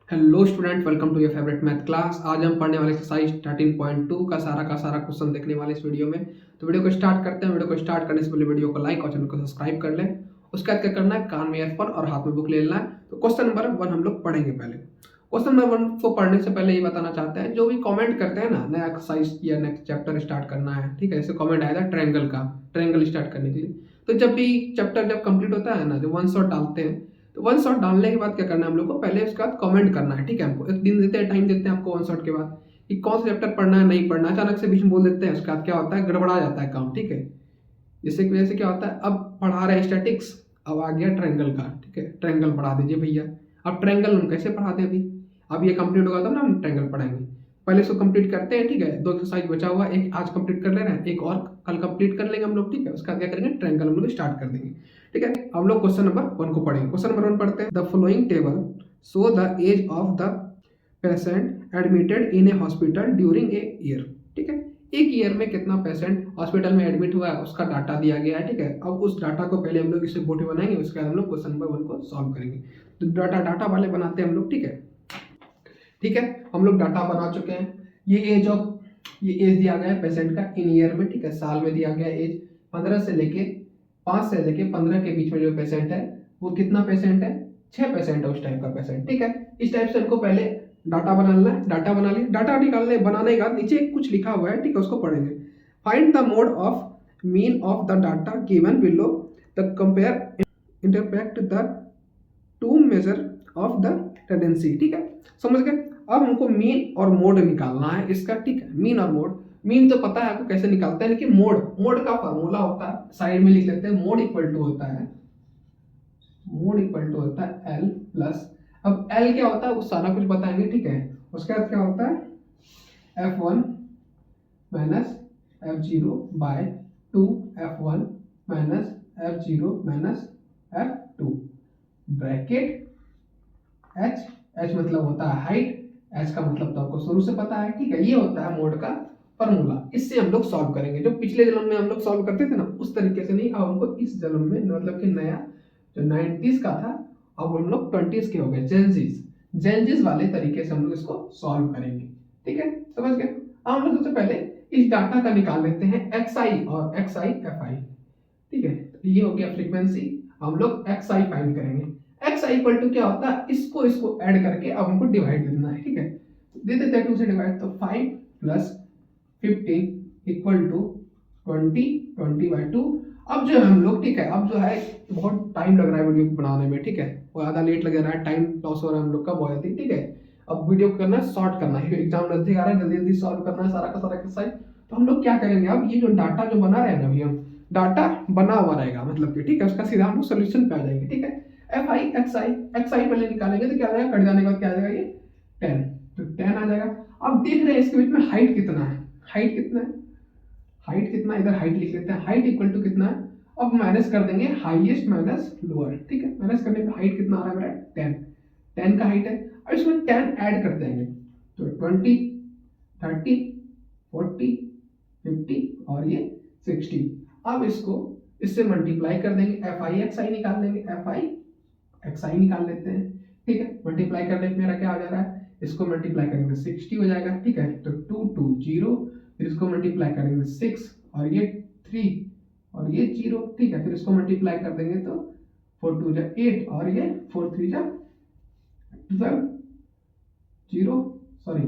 Hello student, welcome to your favourite math class. आज हम पढ़ने वाले एक्सरसाइज 13.2 का सारा क्वेश्चन देखने वाले इस वीडियो में। तो वीडियो को स्टार्ट करते हैं। वीडियो को स्टार्ट करने से पहले वीडियो को लाइक और चैनल को सब्सक्राइब कर लें। उसके बाद क्या करना है, कान में ईयरफोन और हाथ में बुक ले लेना है। तो क्वेश्चन नंबर 1 हम लोग पढ़ेंगे। पहले क्वेश्चन नंबर 1 को पढ़ने से पहले ये बताना चाहते हैं, जो भी कमेंट करते हैं ना, नया एक्सरसाइज या नेक्स्ट चैप्टर स्टार्ट करना है, ठीक है, ऐसे कमेंट आया था ट्रायंगल का, ट्रायंगल स्टार्ट करने के लिए। तो जब भी चैप्टर जब कंप्लीट होता है ना, जो वन शॉट डालते हैं, तो वन शॉट डालने के बाद क्या करना है हम लोग को, पहले उसके बाद कमेंट करना है, ठीक है। हमको एक दिन देते हैं, टाइम देते हैं आपको वन शॉट के बाद कि कौन सा चैप्टर पढ़ना है, नहीं पढ़ना है। अचानक से बीच में बोल देते हैं, उसके बाद क्या होता है, गड़बड़ा जाता है काम, ठीक है। जिससे की वजह से क्या होता है, अब पढ़ा रहे हैं स्टैटिक्स, अब आ गया ट्रायंगल का, ठीक है। ट्रायंगल पढ़ा दीजिए भैया। अब ट्रायंगल हम कैसे पढ़ाते हैं, अभी अब ये कंप्लीट होगा तब ना हम ट्रायंगल पढ़ाएंगे। पहले इसको कंप्लीट करते हैं, ठीक है। 2 एक्सरसाइज बचा हुआ, एक आज कंप्लीट कर ले रहे हैं, एक और कल कंप्लीट कर लेंगे हम लोग, ठीक है। उसका क्या करेंगे, ट्रायंगल हम लोग स्टार्ट कर देंगे, ठीक है। हम लोग क्वेश्चन नंबर 1 को पढ़ेंगे। क्वेश्चन नंबर 1 पढ़ते हैं। The following table show the age of the patient admitted in a hospital during a year, ठीक है। एक ईयर में कितना पेशेंट हॉस्पिटल में एडमिट हुआ है उसका डाटा दिया गया है, ठीक है। अब उस डाटा को पहले हम लोग इसे बोर्ड बनाएंगे, उसके बाद हम लोग क्वेश्चन नंबर 1 को सॉल्व करेंगे। तो डाटा वाले बनाते हैं हम लोग, ठीक है। ठीक है, हम लोग डाटा बना चुके हैं। ये एज दिया गया है पेशेंट का इन ईयर में, ठीक है, साल में दिया गया एज। 15 से लेके 5 से लेके 15 के बीच में जो पेशेंट है वो कितना पेशेंट है, 6 पेशेंट है उस टाइप का पेशेंट, ठीक है। इस टाइप से हमको पहले डाटा बनाना है। डाटा बना लिया। डाटा निकालने बनाने का नीचे कुछ लिखा हुआ है, ठीक है, उसको पढ़ेंगे। Find the mode of mean of the data given below the compare interpret the two measure of the tendency, ठीक है, समझ गए। अब हमको मीन और मोड निकालना है इसका, ठीक है। मीन और मोड, मीन तो पता है आपको कैसे निकालते हैं, लेकिन मोड का फार्मूला होता है, साइड में लिख लेते हैं। मोड इक्वल टू होता है एल प्लस, अब एल क्या होता है वो सारा कुछ बताएंगे, ठीक है। उसके बाद क्या होता है, F1 minus F0 by 2 F1 minus F0 minus F2 bracket H मतलब होता है हाइट, एच का मतलब तो आपको शुरू से पता है, ठीक है। ये होता है मोड का फॉर्मूला। इससे हम लोग सॉल्व करेंगे। जो पिछले जन्म में हम लोग सॉल्व करते थे ना, उस तरीके से नहीं, अब हमको इस जन्म में, मतलब कि नया जो 90s का था, अब हम लोग 20s के हो गए, जेनजीज वाले तरीके से हम लोग इसको सॉल्व करेंगे, ठीक है, समझ गए। अब हम लोग सबसे पहले इस डाटा का निकाल लेते हैं XI और XI ठीक है। तो ये हो गया फ्रीक्वेंसी, हम लोग XI फाइंड करेंगे। XI इक्वल टू क्या होता है, इसको ऐड करके अब हमको डिवाइड देना है, ठीक है। दे देते हैं 2 से डिवाइड, तो 5 प्लस 15 इक्वल टू 20/2। अब जो हम लोग, ठीक है, अब जो है बहुत टाइम लग रहा है वीडियो को बनाने में, ठीक है, वो आधा लेट लग रहा है, टाइम लॉस हो रहा है हम लोग का बहुत ही, ठीक है। अब वीडियो को करना है, शॉर्ट करना है, एग्जाम नजदीक आ रहा है, जल्दी जल्दी सॉल्व करना है सारा का सारा एक्सरसाइज। तो हम लोग क्या करेंगे, अब ये जो डाटा जो बना रहे हैं ना अभी हम, डाटा बना हुआ रहेगा, मतलब कि ठीक है, उसका सीधा हम लोग सोल्यूशन पे आ जाएंगे, ठीक है। एक्स आई पहले निकालेंगे तो क्या आ जाएगा, कट जाने के बाद क्या आ जाएगा, ये 10, तो 10 आ जाएगा। अब देख रहे हैं इसके बीच में हाइट कितना है, इधर हाइट लिख लेते हैं। हाइट इक्वल टू कितना है, अब माइनस कर देंगे हाईएस्ट माइनस लोअर, ठीक है। माइनस करने पे हाइट कितना आ रहा है मेरा, 10 का हाइट है। और इसमें 10 ऐड कर देंगे, तो 20, 30, 40, 50 और ये 60। अब इसको इससे मल्टीप्लाई कर देंगे, FI निकाल लेंगे, FI निकाल लेते हैं, ठीक है। मल्टीप्लाई करने पे मेरा क्या आ जा रहा है, इसको मल्टीप्लाई करेंगे 60 हो जाएगा, ठीक है। तो 2 2 0, फिर इसको मल्टीप्लाई करेंगे 6 और ये 3 और ये 0, ठीक है। फिर इसको मल्टीप्लाई कर देंगे तो 4 2 जा 8 और ये 4 3 जा 12, 0 सॉरी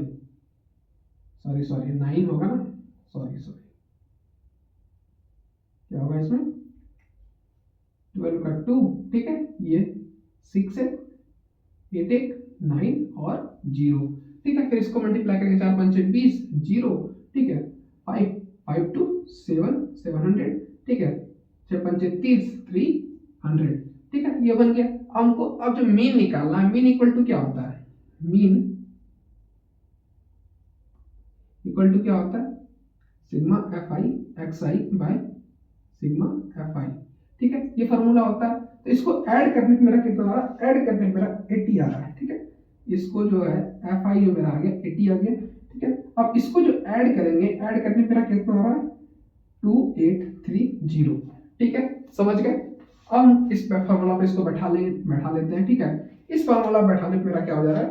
9 होगा ना, सॉरी क्या होगा इसमें, 12 का 2, ठीक है, ये 6 है, 8 1 9 और 0, ठीक है। फिर इसको मल्टीप्लाई करेंगे, 4 5 20 0, ठीक है। 5 5 2 7 700, ठीक है। 6 5 30 300, ठीक है, ये बन गया। हमको अब जो मीन निकालना है, मीन इक्वल टू क्या होता है, मीन इक्वल टू क्या होता है, sigma FI XI by sigma FI, ठीक है, ये फॉर्मूला होता है। तो इसको ऐड करने पे मेरा कितना आ रहा है, ऐड करने पे मेरा 80 आ रहा है, ठीक है। इसको जो है FI जो मेरा आ गया 80 आ गया, ठीक है। अब इसको जो ऐड करेंगे, ऐड करने पे मेरा कितना आ रहा है, 2830, ठीक है, समझ गए। अब इस फॉर्मूला पे इसको बैठा लेते हैं, ठीक है। इस फॉर्मूला बैठाने पे मेरा क्या हो जा रहा है,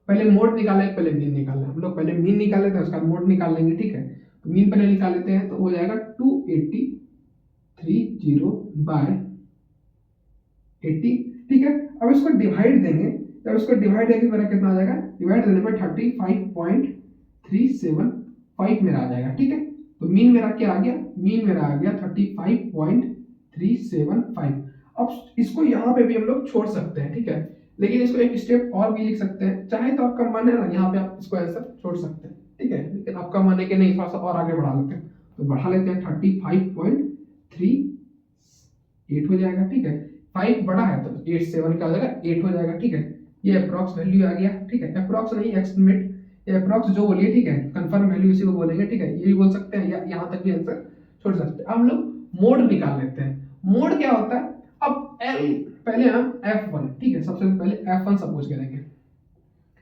पहले मोड निकालें, पहले मीन निकालें। हम लोग पहले मीन निकाल लेते हैं, उसका मोड निकाल लेंगे, ठीक है। तो मीन पहले निकाल लेते हैं, तो हो जाएगा 2830/80, ठीक है। अब इसको डिवाइड देंगे, जब इसको डिवाइड देंगे मेरा कितना आ जाएगा, डिवाइड देने पर 35.375 मेरा आ जाएगा, ठीक है। तो मीन मेरा क्या आ गया, मीन मेरा आ गया 35.375। अब इसको यहाँ पे भी हम लोग छोड़ सकते हैं, ठीक है, लेकिन इसको एक स्टेप और भी लिख सकते हैं। चाहे तो आपका मन है ना, यहाँ पे आप इसको आंसर छोड़ सकते हैं, ठीक है, लेकिन आपका मन है कि नहीं थोड़ा सा और आगे बढ़ा लेते हैं, तो बढ़ा लेते हैं। 35.38 हो जाएगा, ठीक है। 5 बड़ा है तो 8 7 क्या हो जाएगा, 8 हो जाएगा, ठीक है। ये अप्रॉक्स वैल्यू आ गया, ठीक है। अप्रॉक्स नहीं, एस्टिमेट, ये अप्रॉक्स जो बोलिए, ठीक है, कंफर्म वैल्यू इसी को बोलेंगे, ठीक है। ये भी बोल सकते हैं या यहाँ तक भी आंसर छोड़ सकते हैं। अब हम लोग मोड निकाल लेते हैं। मोड क्या होता है, अब एल पहले हम F1, ठीक है, सबसे पहले F1 सपोज करेंगे।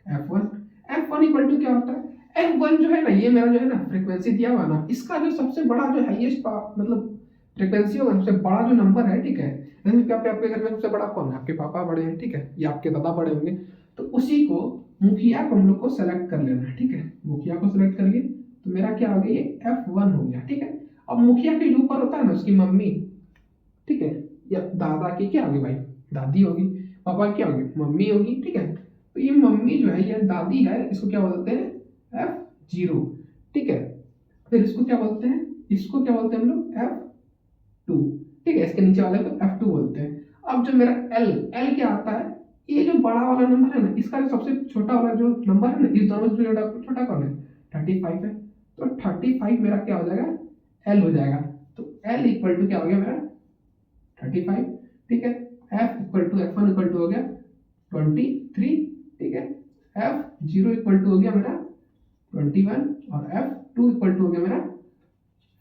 F1 इक्वल टू क्या होता है, F1 जो है ना, ये मेरा जो है ना फ्रीक्वेंसी दिया हुआ ना, इसका जो सबसे बड़ा जो हाईएस्ट मतलब फ्रीक्वेंसी होगा, सबसे बड़ा जो नंबर है, ठीक है। जैसे कि आपके घर में सबसे बड़ा कौन है, आपके पापा बड़े हैं, ठीक है, या आपके दादा बड़े होंगे, तो उसी को मुखिया को हम लोग को सेलेक्ट कर लेना है, ठीक है। मुखिया को सेलेक्ट कर लिए तो मेरा क्या हो गया, ये F1 हो गया, ठीक है। अब मुखिया के जो ऊपर होता है ना, उसकी मम्मी, ठीक है, या दादा की क्या होगी भाई, दादी होगी, पापा की क्या होगी, मम्मी होगी, ठीक है। तो ये मम्मी जो है, ये दादी है, इसको क्या बोलते हैं, F0, ठीक है। फिर इसको क्या बोलते हैं, इसको क्या बोलते हैं हम लोग, F2, ठीक है। इसके नीचे वाले को F2 बोलते हैं। अब जो मेरा L क्या आता है, ये जो बड़ा वाला नंबर है ना, इसका जो सबसे छोटा वाला जो नंबर है ना, इस दोनों से छोटा कौन है, 35 है। तो 35 मेरा क्या हो जाएगा, L हो जाएगा। तो L इक्वल टू क्या हो गया मेरा 35, ठीक है। F1 इक्वल टू हो गया 23, ठीक है। F0 इक्वल टू हो गया मेरा 21 और F2 इक्वल टू हो गया मेरा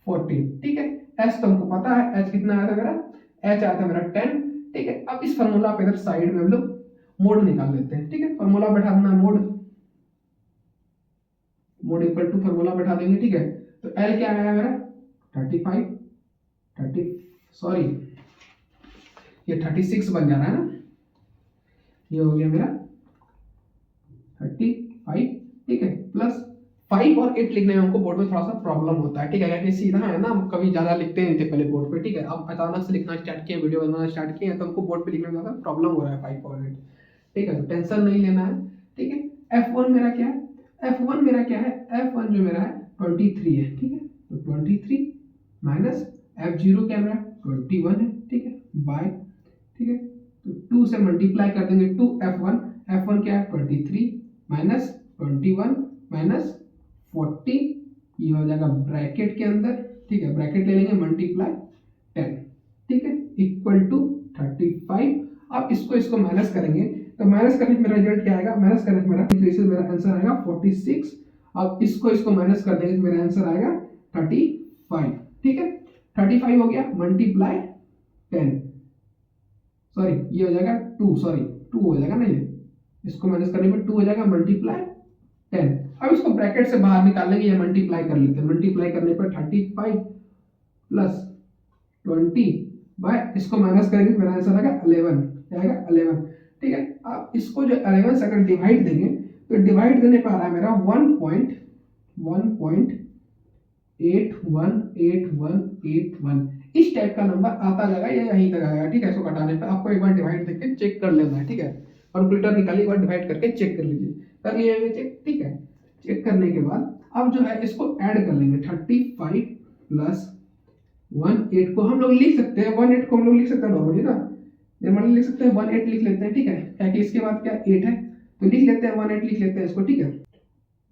14, ठीक है। H तो हमको पता है, H कितना आया था मेरा, H आया था मेरा 10, ठीक है। अब इस फार्मूला पे इधर साइड में हम लोग मोड निकाल लेते हैं, ठीक है। फार्मूला बैठा देना, मोड इक्वल टू फार्मूला बैठा देंगे, ठीक है। तो L क्या आया मेरा 36 बन जा रहा है ना, ये हो गया मेरा 35, ठीक है। प्लस 5 और 8 लिखने में हमको बोर्ड में थोड़ा सा प्रॉब्लम होता है, ठीक है, क्योंकि सीधा है ना, हम कभी ज्यादा लिखते नहीं थे पहले बोर्ड पे, ठीक है। अब अचानक से लिखना स्टार्ट किए, वीडियो बनाना स्टार्ट किए, तो हमको बोर्ड पे लिखने में ज्यादा प्रॉब्लम हो रहा है 5 और 8, ठीक है। तो टेंशन नहीं लेना है, ठीक है। F1 मेरा क्या है, F1 मेरा क्या है, F1 जो मेरा है 23 है, ठीक है। तो 23 माइनस F0 क्या मेरा 21 है, ठीक है, बाय, ठीक है। तो 2 से मल्टीप्लाई कर देंगे 2 F1 क्या है 23 माइनस 21 माइनस 40, ये हो जाएगा ब्रैकेट के अंदर, ठीक है, ब्रैकेट ले लेंगे, मल्टीप्लाई 10, ठीक है, इक्वल टू 35। अब इसको माइनस करेंगे, तो माइनस करने मेरा रिजल्ट क्या आएगा, माइनस करने मेरा आंसर आएगा 46। अब इसको माइनस कर देंगे तो मेरा आंसर आएगा 35, ठीक है। 35 हो गया मल्टीप्लाई 10, सॉरी ये हो जाएगा 2 हो जाएगा ना, ये इसको माइनस करने पर 2 हो जाएगा मल्टीप्लाई 10। अब इसको ब्रैकेट से बाहर निकाल लेंगे या मल्टीप्लाई कर लेते हैं। मल्टीप्लाई करने पर 35 प्लस 20 बाय, इसको माइनस करेंगे तो मेरा आंसर आएगा 11, क्या आएगा 11, ठीक है। अब इसको जो 11 से अगर डिवाइड देंगे तो डिवाइड देने पर आ रहा है मेरा 1.818181, इस टाइप का नंबर आता जाएगा, ये यहीं तक आएगा, ठीक है। इसको घटाने पर आपको एक बार डिवाइड करके चेक कर लेना है, ठीक है। कैलकुलेटर निकालिए, एक बार डिवाइड करके चेक कर लीजिए, कर लिए चेक, ठीक है। चेक करने के बाद अब जो है इसको ऐड कर लेंगे, 35 प्लस 18 को हम लोग लिख सकते हैं, 18 को हम लोग लिख सकते हैं नॉर्मली ना, नॉर्मली लिख सकते हैं 18 लिख लेते हैं, ठीक है, क्योंकि इसके बाद क्या 8 है, तो लिख लेते हैं 18 लिख लेते हैं इसको, ठीक है।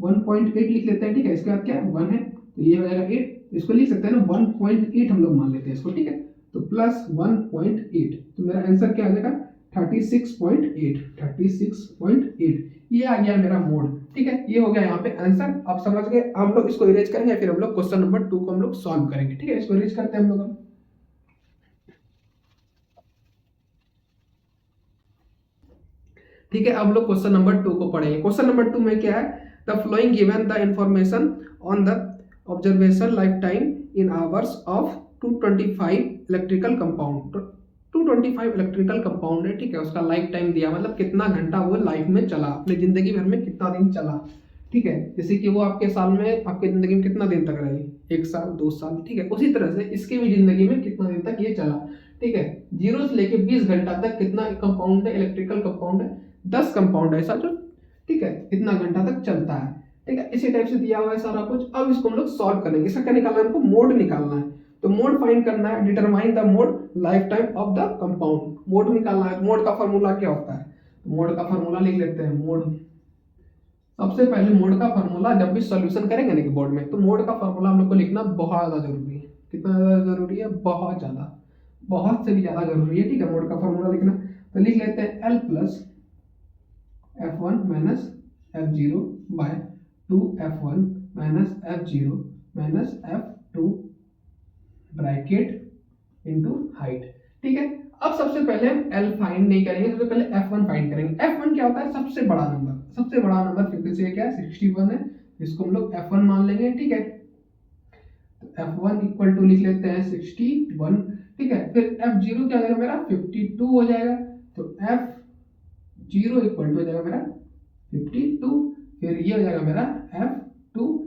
1.8 लिख लेते हैं, ठीक है। इसके बाद क्या 1 है, तो ये हो जाएगा 8, इसको लिख सकते हैं ना 1.8 हम लोग मान लेते हैं इसको, ठीक है। तो प्लस 1.8, तो मेरा आंसर क्या आ जाएगा 36.8, ये आ गया मेरा मोड, ठीक है। ये हो गया यहाँ पे आंसर, आप समझ गए। हम लोग इसको इरेज करेंगे, फिर हम लोग क्वेश्चन नंबर 2 को हम लोग सॉल्व करेंगे, ठीक है। इसको इरेज करते हैं हम लोग, ठीक है। अब लोग क्वेश्चन नंबर 2 को पढ़ेंगे। क्वेश्चन नंबर 2 में क्या है, the flowing given the information on the observation life time in hours of 225 electrical compound, 225 225 electrical compound है, ठीक है, उसका लाइफ टाइम दिया, मतलब कितना घंटा वो लाइफ में चला, अपनी जिंदगी भर में कितना दिन चला, ठीक है। जैसे कि वो आपके साल में, आपके जिंदगी में कितना दिन तक रही, 1 साल 2 साल, ठीक है, उसी तरह से इसकी भी जिंदगी में कितना दिन तक ये चला, ठीक है। 0 से लेके 20 घंटा तक कितना कंपाउंड है, इलेक्ट्रिकल कंपाउंड है, 10 कंपाउंड है ऐसा जो, ठीक है, इतना घंटा तक चलता है, ठीक है। इसी टाइप से दिया हुआ है सारा कुछ। अब इसको हम लोग सॉल्व करेंगे। इसका क्या निकालना है, हमको मोड निकालना है। तो मोड फाइंड करना है, determine the mode life time of the compound, mode निकालना है। मोड का फार्मूला क्या होता है, तो मोड का फार्मूला लिख लेते हैं। मोड, सबसे पहले मोड का फार्मूला जब भी सॉल्यूशन करेंगे ना बोर्ड में, तो मोड का फार्मूला हम लोग को लिखना बहुत ज्यादा जरूरी है। कितना ज्यादा जरूरी है, बहुत ज्यादा, बहुत से भी ज्यादा जरूरी है, ठीक है। मोड का फार्मूला लिखना, तो लिख लेते हैं L plus F1 minus F0 by 2F1 minus F0 minus F2 bracket into height, ठीक है। अब सबसे पहले हम L फाइंड नहीं करेंगे, सबसे पहले F1 फाइंड करेंगे। F1 क्या होता है, सबसे बड़ा नंबर, सबसे बड़ा नंबर 50 से क्या है 61 है, इसको हम लोग F1 मान लेंगे, ठीक है। तो F1 इक्वल टू लिख लेते हैं 61, ठीक है। फिर F0 क्या हो जाएगा मेरा 52 हो जाएगा, तो F0 इक्वल टू हो जाएगा मेरा 52, फिर ये हो जाएगा मेरा F2,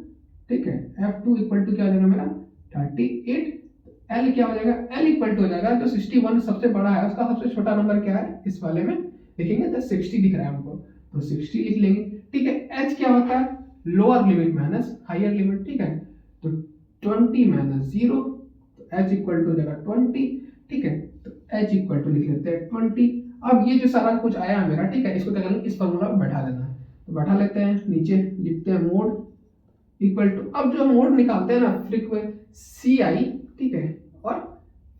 ठीक है। F2 इक्वल टू क्या हो जाएगा मेरा 38। L क्या हो जाएगा, L इक्वल टू हो जाएगा, जो 61 सबसे बड़ा है उसका सबसे छोटा नंबर क्या है, इस वाले में लिखेंगे तो 60 दिख रहा है हमको, तो 60 लिख लेंगे, ठीक है। H क्या होता है, lower limit minus higher limit, ठीक है। तो 20 माइनस 0, तो H इक्वल टू हो जाएगा 20, ठीक है। तो H इक्वल टू लिख लेते हैं 20। अब ये जो सारा कुछ आया है मेरा, ठीक है, इसको क्या करेंगे, इस फॉर्मूला में बैठा देना है, तो बैठा लेते हैं, नीचे लिखते हैं मोड इक्वल टू, अब जो मोड निकालते हैं ना फ्रीक्वेंसी आई, ठीक है, और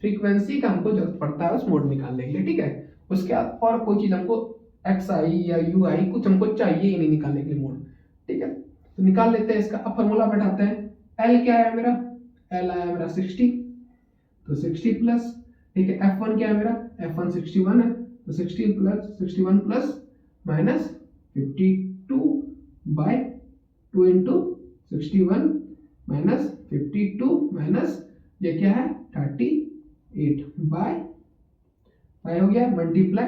फ्रीक्वेंसी का हमको जरूरत पड़ता है उस मोड निकालने के लिए, ठीक है। उसके बाद और कोई चीज हमको एक्स आई या यू आई कुछ हमको चाहिए ही नहीं निकालने के लिए मोड, ठीक है। तो निकाल लेते हैं इसका, अब फॉर्मूला बैठाते हैं। एल क्या है मेरा, एल आया मेरा 60, तो 60 प्लस, ठीक है। F1 क्या है मेरा, F1 61 है, तो 60 plus 61 plus minus 52 by 2 into 61 minus 52 minus ये क्या है 38 बाय 5 हो गया, मल्टीप्लाई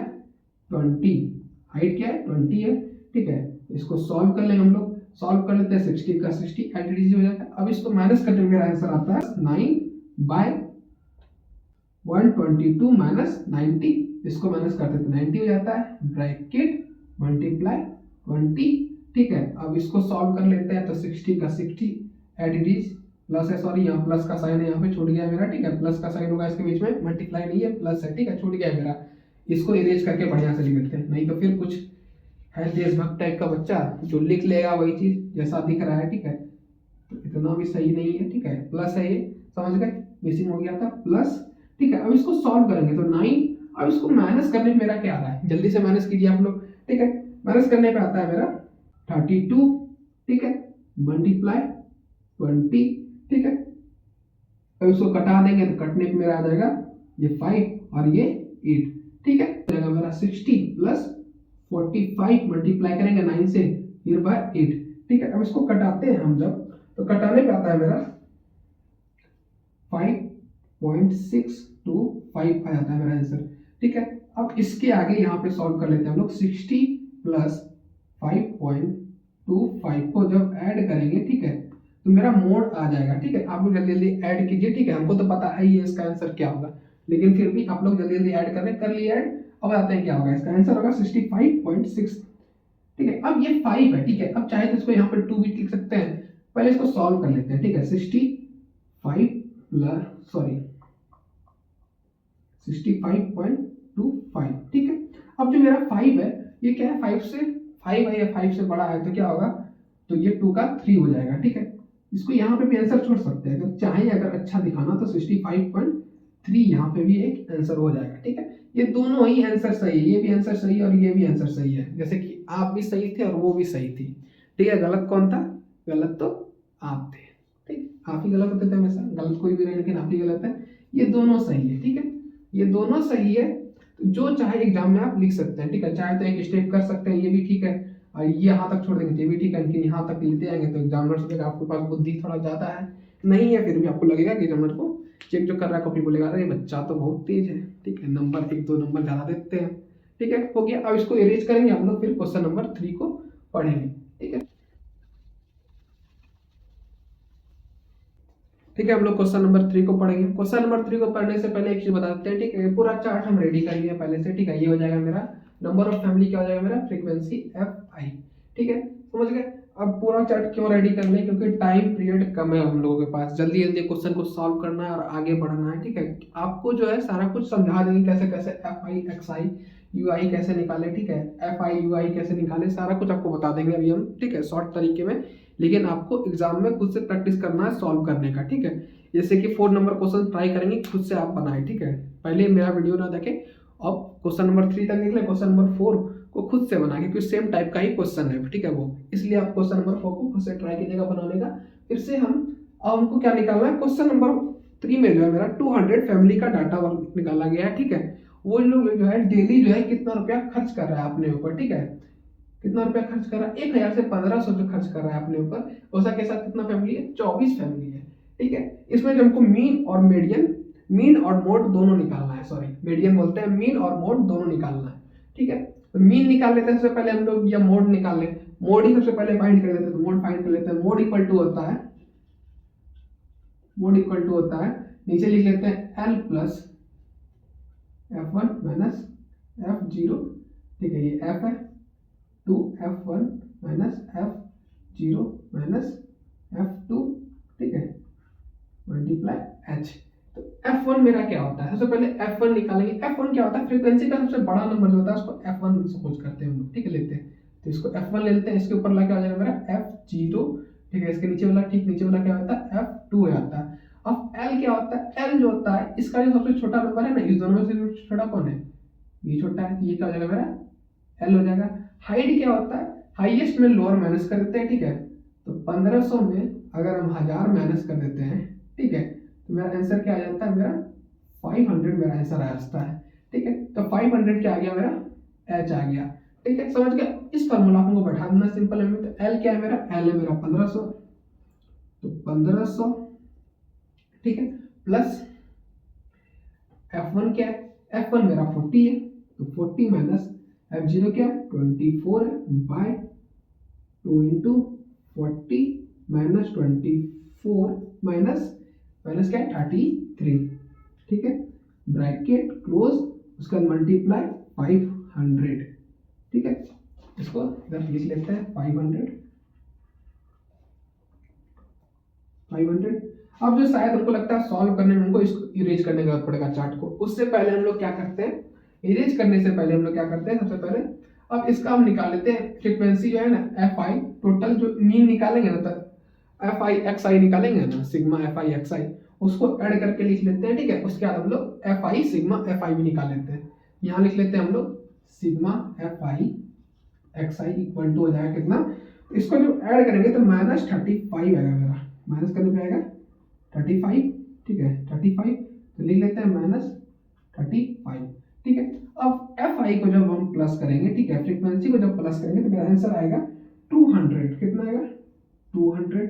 20, हाइट क्या है 20 है, ठीक है। इसको सॉल्व कर लेंगे हम लोग, सॉल्व कर लेते हैं, 60 का 60 एलटीडी हो जाता है। अब इसको माइनस करने में मेरा आंसर आता है 9 बाय 122 माइनस 90, इसको माइनस करते तो 90 हो जाता है, ब्रैकेट मल्टीप्लाई 20, ठीक है। अब इसको सॉल्व कर लेते हैं, तो 60 का 60 एलटीडी प्लस है, सॉरी यहाँ प्लस का साइन है, यहाँ पे छूट गया मेरा, ठीक है। प्लस का साइन होगा इसके बीच में, मल्टीप्लाई नहीं है प्लस है, ठीक है, छूट गया मेरा। इसको इरेज करके बढ़िया से लिख लेते हैं, नहीं तो फिर कुछ है देशभक्त टाइप का बच्चा जो लिख लेगा वही चीज जैसा दिख रहा है, ठीक है। तो इतना भी सही नहीं है, ठीक है, प्लस है ये, समझ गए, मिसिंग हो गया था प्लस, ठीक है। अब इसको सॉल्व करेंगे तो 9, अब इसको माइनस करने में मेरा क्या आ रहा है, जल्दी से माइनस कीजिए आप लोग, ठीक है। माइनस करने पे आता है मेरा 32, ठीक है, मल्टीप्लाई 20, ठीक है। अब इसको कटा देंगे तो कटने पे मेरा आ जाएगा ये 5 और ये 8, ठीक है, हो जाएगा मेरा 60 प्लस 45 मल्टीप्लाई करेंगे 9 से फिर बाय 8, ठीक है। अब इसको कटाते हैं हम जब, तो कटाने पे आता है मेरा 5.625 आ जाता है मेरा आंसर, ठीक है। अब इसके आगे यहाँ पे सॉल्व कर लेते हैं हम लोग, 60 प्लस 5.25 को जब ऐड करेंगे, ठीक है, तो मेरा मोड आ जाएगा, ठीक है। आप लोग जल्दी जल्दी ऐड कीजिए, ठीक है, हमको तो पता है ये इसका आंसर क्या होगा, लेकिन फिर भी आप लोग जल्दी जल्दी ऐड कर लिए ऐड। अब आते हैं क्या होगा, इसका आंसर होगा 65.6, ठीक है। अब ये 5 है, ठीक है, अब चाहे तो इसको यहाँ पे 2 भी लिख सकते हैं, पहले इसको सॉल्व कर लेते हैं, ठीक है। 65 प्लस सॉरी 65.25, ठीक है। अब जो मेरा 5 है ये क्या है, 5 से 5 है या 5 से बड़ा है तो क्या होगा, तो ये 2 का 3 हो जाएगा, ठीक है। इसको यहाँ पे भी आंसर छोड़ सकते हैं, अगर चाहे अगर अच्छा दिखाना तो 65.3 यहाँ पे भी एक आंसर हो जाएगा, ठीक है। ये दोनों ही आंसर सही है, ये भी आंसर सही है और ये भी आंसर सही है, जैसे कि आप भी सही थे और वो भी सही थी, ठीक है। गलत कौन था, गलत तो आप थे, ठीक, आप ही गलत होते थे हमेशा, गलत कोई भी रहे लेकिन आप ही गलत है। ये दोनों सही है, ठीक है, ये दोनों सही है, तो जो चाहे एग्जाम में आप लिख सकते हैं, ठीक है। चाहे तो एक स्टेप कर सकते हैं, ये भी ठीक है, और ये यहाँ तक छोड़ देंगे तो ये भी ठीक है, लेकिन यहाँ तक लेते आएंगे तो एग्जामिनर सोचेगा आपके पास बुद्धि थोड़ा ज्यादा है, नहीं है, फिर भी आपको लगेगा कि एग्जामिनर को चेक जो कर रहा है कॉपी बोलेगा अरे बच्चा तो बहुत तेज है, ठीक है, नंबर 1-2 नंबर ज़्यादा देते हैं, ठीक है, हो गया। अब इसको इरेज करेंगे हम लोग, फिर क्वेश्चन नंबर 3 को पढ़ेंगे, ठीक है। ठीक है, हम लोग क्वेश्चन नंबर 3 को पढ़ेंगे। क्वेश्चन नंबर 3 को पढ़ने से पहले एक चीज बता देते हैं, ठीक है, पूरा चार्ट हम रेडी कर लिए पहले से, ठीक है। ये हो जाएगा मेरा नंबर ऑफ फैमिली, क्या हो जाएगा मेरा फ्रीक्वेंसी एफ आई, ठीक है, समझ गए। अब पूरा चार्ट क्यों रेडी कर लें, क्योंकि टाइम पीरियड कम है हम लोगों के पास, जल्दी जल्दी क्वेश्चन को सॉल्व करना है और आगे बढ़ना है, ठीक है। आपको जो है सारा कुछ समझा देंगे, कैसे कैसे F I X I U I कैसे निकाले, ठीक है, एफ आई यू आई कैसे निकाले, सारा कुछ आपको बता देंगे अभी हम, ठीक है, शॉर्ट तरीके में। लेकिन आपको एग्जाम में खुद से प्रैक्टिस करना है सॉल्व करने का, ठीक है। जैसे कि 4 नंबर क्वेश्चन ट्राई करेंगे, खुद से आप बनाए, ठीक है। पहले मेरा वीडियो ना देखें, अब क्वेश्चन नंबर 3 तक निकले, क्वेश्चन नंबर 4 को खुद से बना, क्योंकि सेम टाइप का ही क्वेश्चन है, ठीक है वो, इसलिए आप क्वेश्चन नंबर 4 को खुद से ट्राई कीजिएगा बनाने का। फिर से अब हमको क्या निकालना है, क्वेश्चन नंबर 3 में जो है मेरा 200 फैमिली का डाटा निकाला गया है, ठीक है। वो लोग जो है डेली जो है कितना रुपया खर्च कर रहा है अपने ऊपर, ठीक है, कितना रुपया खर्च कर रहा है, 1000 से 1500 जो खर्च कर रहा है अपने ऊपर। उसका के साथ कितना फैमिली है, 24 फैमिली है, ठीक है। इसमें जो हमको मीन और मीडियन, मीन और मोड दोनों निकालना है, सॉरी मीडियन बोलते हैं, मीन और मोड दोनों निकालना है, ठीक है। तो मीन निकाल लेते हैं सबसे पहले हम लोग, या मोड निकाल ले, मोड ही सबसे पहले फाइंड कर लेते हैं, तो मोड फाइंड कर लेते हैं। मोड इक्वल टू होता है, मोड इक्वल टू होता है, नीचे लिख लेते हैं L plus F1 minus F0, ठीक है, ये F है, 2F1 minus F0 minus F2, ठीक है, मल्टीप्लाई H। तो F1 मेरा क्या होता है, सबसे पहले F1 निकालेंगे। F1 क्या होता है, फ्रीक्वेंसी का सबसे बड़ा नंबर जो होता है उसको F1 सपोज करते हैं हम लोग, ठीक है, लेते हैं। तो इसको F1 ले लेते हैं, इसके ऊपर ला क्या हो जाएगा मेरा F0, ठीक है, इसके नीचे वाला, ठीक नीचे वाला क्या होता है F2 आता है। अब L क्या होता है, L जो होता है इसका जो सबसे छोटा नंबर है ना, इस दोनों में से छोटा कौन है, ये छोटा है, तो ये क्या हो जाएगा मेरा L हो जाएगा। हाइट क्या होता है, हाईएस्ट में लोअर माइनस कर देते हैं, ठीक है। तो 1500 में अगर हम 1000 माइनस कर देते हैं, ठीक है, तो मेरा आंसर क्या आ जाता है, मेरा 500 मेरा आंसर आ जाता है, ठीक है। तो 500 क्या आ गया मेरा, H आ गया, ठीक है, समझ गया। इस फॉर्मूला को बैठा देना सिंपल है। तो L क्या है मेरा, L है मेरा 1500, तो 1500, ठीक है, प्लस F1 क्या है, F1 मेरा 40 है, तो 40 माइनस F0 क्या है 24 है, by 2 into 40 minus 24 minus minus क्या है 33, ठीक है, ब्रैकेट क्लोज, उसका मल्टीप्लाई 500, ठीक है। इसको इधर लिख लेते हैं 500। अब जो शायद हमको लगता है सॉल्व करने में हमको इसको इरेज करने का पड़ेगा चार्ट को, उससे पहले हम लोग क्या करते हैं, इरेज करने से पहले हम लोग क्या करते हैं, सबसे पहले अब इसका हम निकाल लेते हैं फ्रीक्वेंसी जो है ना, एफ आई टोटल जो मीन निकालेंगे ना, तो एफ आई एक्स आई निकालेंगे ना, सिग्मा एफ आई एक्स आई, उसको ऐड करके लिख लेते हैं, ठीक है। उसके बाद हम लोग एफ आई सिग्मा एफ आई भी निकाल लेते हैं। यहाँ लिख लेते हैं हम लोग sigma F I X I equal to हो जाएगा कितना, इसको जो ऐड करेंगे तो -35 आएगा मेरा, माइनस करने पे आएगा 35, ठीक है, 35, तो लिख लेते हैं -35, ठीक है। अब एफ आई को जब हम प्लस करेंगे, ठीक है, फ्रीक्वेंसी को जब प्लस करेंगे तो मेरा आंसर आएगा 200, कितना आएगा 200,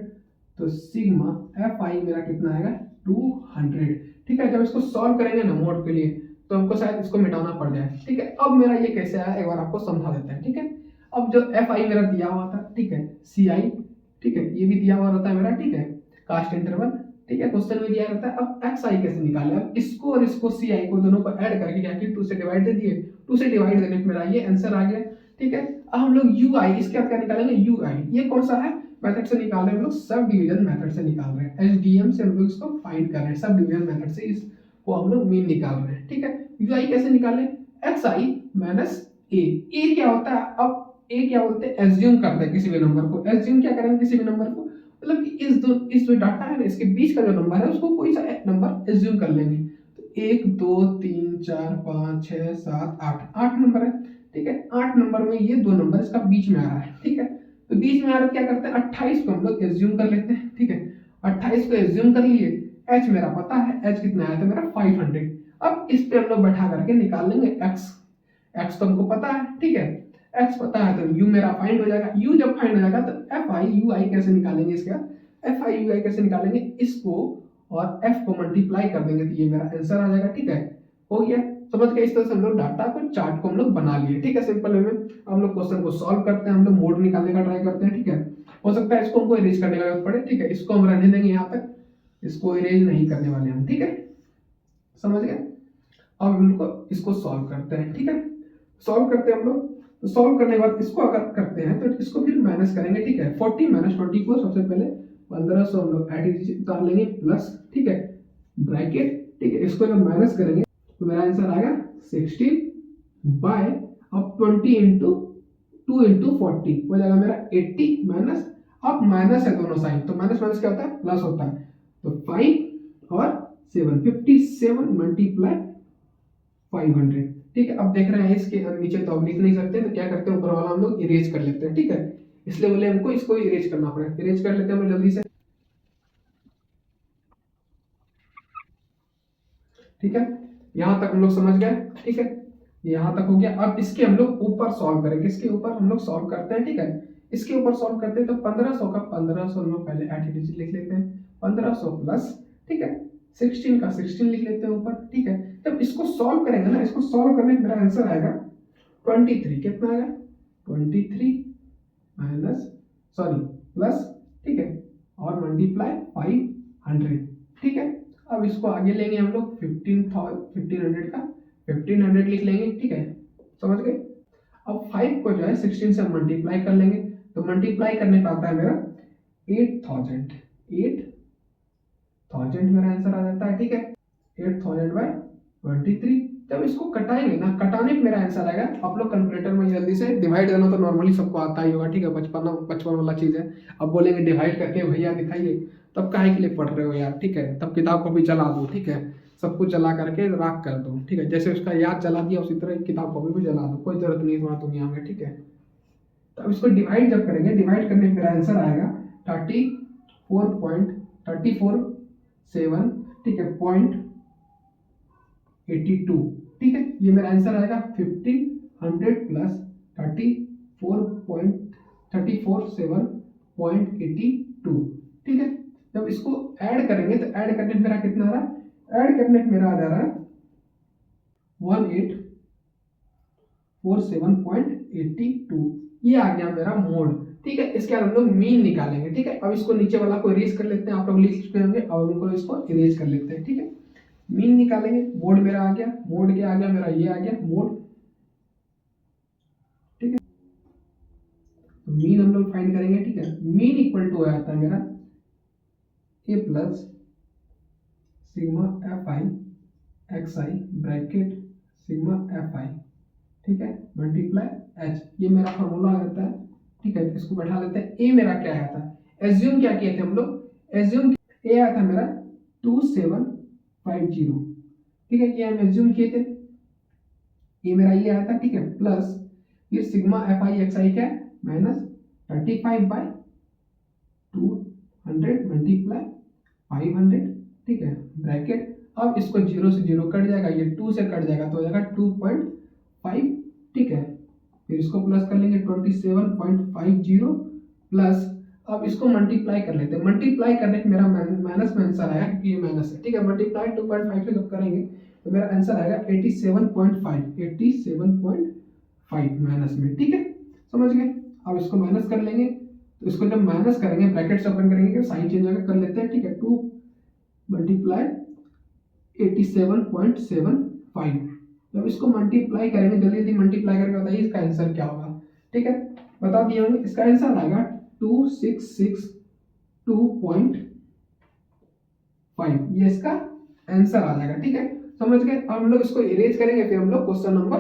तो सिग्मा एफ आई मेरा कितना आएगा 200, ठीक है। जब इसको सॉल्व करेंगे ना मोड के लिए, तो हमको शायद इसको मिटाना पड़ जाए, ठीक है। अब मेरा ये कैसे आया एक बार आपको समझा देते हैं, ठीक है। अब जो एफ आई मेरा दिया हुआ था, ठीक है, सी आई, ठीक है, ये भी दिया हुआ रहता है मेरा, ठीक है, कास्ट इंटरवल, ठीक है, क्वेश्चन में दिया रहता है। अब एक्स आई कैसे निकाले, अब इसको और इसको सी आई को दोनों को ऐड करके क्या किया, 2 से डिवाइड दे दिए, 2 से डिवाइड देने पे मेरा ये आंसर आ गया, ठीक है। अब हम लोग यू आई, इसके बाद क्या निकालेंगे, यू आई, ये कौन सा है मेथड से निकाल रहे हैं हम लोग, सब डिवीजन मेथड से निकाल रहे हैं, एसडीएम से हम लोग इसको फाइंड कर रहे हैं, सब डिवीजन मेथड से इसको हम लोग मीन निकाल रहे हैं, ठीक है। यू आई कैसे निकाले, एक्स आई माइनस ए क्या होता है, अब ए क्या बोलते हैं, एज्यूम करते हैं किसी भी नंबर को, एज्यूम क्या करेंगे किसी भी नंबर को, मतलब कि इस जो डाटा है ना, इसके बीच का जो नंबर है उसको कोई सा नंबर एज्यूम कर लेंगे। तो 1 2 3 4 5 6 7 8 नंबर है, ठीक है। 8 नंबर में ये 2 नंबर इसका बीच में आ रहा है, ठीक है। तो बीच में आ रहा है, क्या करते हैं 28 को हम लोग एज्यूम कर लेते हैं, ठीक है, 28 को एज्यूम कर लिए। एच मेरा पता है, एच कितना आया था मेरा 500। अब इस पे हम लोग बैठा करके निकाल लेंगे एक्स, एक्स तो हमको पता है, ठीक है, एक्स पता है तो यू मेरा फाइंड हो जाएगा। यू जब फाइंड हो जाएगा तो एफ आई यू आई कैसे निकालेंगे, इसके बाद एफ आई यू आई कैसे निकालेंगे, इसको और f को मल्टीप्लाई कर देंगे तो ये मेरा आंसर आ जाएगा। ठीक है, हो गया, समझ गए। इस तरह से हम लोग डाटा को चार्ट को हम लोग बना लिए। ठीक है, सिंपल वे में हम लोग क्वेश्चन को सॉल्व करते हैं, हम लोग मोड निकालने का ट्राई करते हैं। ठीक है, हो सकता है इसको हमको इरेज करने का जरूरत पड़े। ठीक है, इसको हम रहने देंगे यहाँ तक, इसको इरेज नहीं करने वाले हम। ठीक है, समझ गए। अब हम लोग को इसको सॉल्व करते हैं। ठीक है, सॉल्व करते हैं हम लोग। तो सॉल्व करने के बाद इसको अगर करते हैं तो इसको फिर माइनस करेंगे। ठीक है, 40 माइनस 24, सबसे पहले 1500 हम लोग एट उतार लेंगे प्लस, ठीक है, ब्रैकेट। ठीक है, इसको जब माइनस करेंगे तो मेरा आंसर आएगा 16 बाय, अब 20 इंटू 2 इंटू 40 हो जाएगा मेरा 80 माइनस, अब माइनस है दोनों साइड तो माइनस माइनस क्या होता है, प्लस होता है। तो 5 और 7, 57 मल्टीप्लाई 500। ठीक है, अब देख रहे हैं इसके नीचे तो अब लिख नहीं सकते, तो क्या करते हैं ऊपर वाला हम लोग इरेज कर लेते हैं। ठीक है, इसलिए बोले हमको इसको इरेज करना पड़ेगा। इरेज कर लेते हैं हम जल्दी से। ठीक है, यहां तक हम लोग समझ गए। ठीक है, यहां तक हो गया। अब इसके हम लोग ऊपर सॉल्व करेंगे, इसके ऊपर हम लोग सॉल्व करते हैं। ठीक है, इसके ऊपर सॉल्व करते हैं तो 1500 का 1500 हम लोग पहले एट डिजिट लिख लेते हैं, 1500 प्लस, ठीक है, 16 का 16 लिख लेते हैं ऊपर। ठीक है, जब इसको सॉल्व करेंगे ना, इसको सॉल्व करने में मेरा आंसर आएगा 23। कितना आएगा, 23 माइनस, सॉरी, प्लस, ठीक है, और मल्टीप्लाई 500। ठीक है, अब इसको आगे लेंगे हम लोग 1500 का 1500 लिख लेंगे। ठीक है, समझ गए। अब 5 को जो है 16 से मल्टीप्लाई कर लेंगे, तो मल्टीप्लाई करने पे आता है मेरा 8000 मेरा आंसर आ जाता है। ठीक है, 8000 बाय 23। जब इसको कटाएंगे ना, कटाने पे मेरा आंसर आएगा। आप लोग कैलकुलेटर में जल्दी से डिवाइड करना तो नॉर्मली सबको आता ही होगा। ठीक है, बचपन बचपन वाला चीज है। अब बोलेंगे डिवाइड करके भैया दिखाइए, तब काहे के लिए पढ़ रहे हो यार। ठीक है, तब किताब को भी जला दो। ठीक है, सब कुछ जला करके राख कर दो। ठीक है, जैसे उसका याद जला दिया उसी तरह किताब को भी जला दो, कोई जरूरत नहीं तुम्हारा दुनिया में। ठीक है, तो अब इसको डिवाइड जब करेंगे, डिवाइड करने पे मेरा आंसर आएगा 34.347, ठीक है, पॉइंट 82। ठीक है, ये मेरा आंसर आएगा 1500 प्लस 34.347.82। ठीक है, जब इसको ऐड करेंगे तो ऐड करने पे मेरा कितना आ रहा है, ऐड करने पे मेरा आ जा रहा है 1847.82। ये आ गया मेरा मोड। ठीक है, इसके बाद हम लोग मीन निकालेंगे। ठीक है, अब इसको नीचे वाला को इरेज कर लेते हैं, आप लोग लिख चुके होंगे, और उनको इसको इरेज कर लेते हैं। ठीक है, मीन निकालेंगे, मोड मेरा आ गया, मोड क्या आ गया मेरा, ये आ गया मोड। ठीक है, तो मीन हम लोग फाइंड करेंगे। ठीक है, मीन इक्वल टू आता है मेरा A plus sigma F I X I bracket sigma F I, ठीक है, मल्टीप्लाई एच। ये मेरा फॉर्मूला आ जाता है। ठीक है, इसको बैठा लेते हैं। ए मेरा क्या आया था, एज्यूम क्या किए थे हम लोग, एज्यूम ए आया था मेरा 2750। ठीक है, ये हम एज्यूम किए थे, ये मेरा ये आया था। ठीक है, प्लस फिर सिग्मा एफ आई एक्स आई क्या है, माइनस 35/200 मल्टीप्लाई 500। ठीक है, ब्रैकेट। अब इसको 0 से 0 कट जाएगा, ये 2 से कट जाएगा तो हो जाएगा 2.5। ठीक है, फिर इसको प्लस कर लेंगे 27.50 प्लस, अब इसको मल्टीप्लाई कर लेते हैं। मल्टीप्लाई करने पे मेरा माइनस में आंसर आया, क्योंकि ये माइनस है। ठीक है, मल्टीप्लाई 2.5 से जब करेंगे तो मेरा आंसर आएगा 87.5 माइनस में। ठीक है, समझ गए। अब इसको माइनस कर लेंगे, तो इसको जब माइनस करेंगे ब्रैकेट से ओपन करेंगे, साइन चेंज कर लेते हैं। ठीक है, 2 मल्टीप्लाई 87.75। जब इसको मल्टीप्लाई करेंगे, जल्दी जल्दी मल्टीप्लाई करके बताइए इसका आंसर क्या होगा। ठीक है, बता दिए होंगे, इसका आंसर आएगा 2662.5। ये इसका आंसर आ जाएगा। ठीक है, समझ गए। अब हम लोग इसको इरेज करेंगे, फिर हम लोग क्वेश्चन नंबर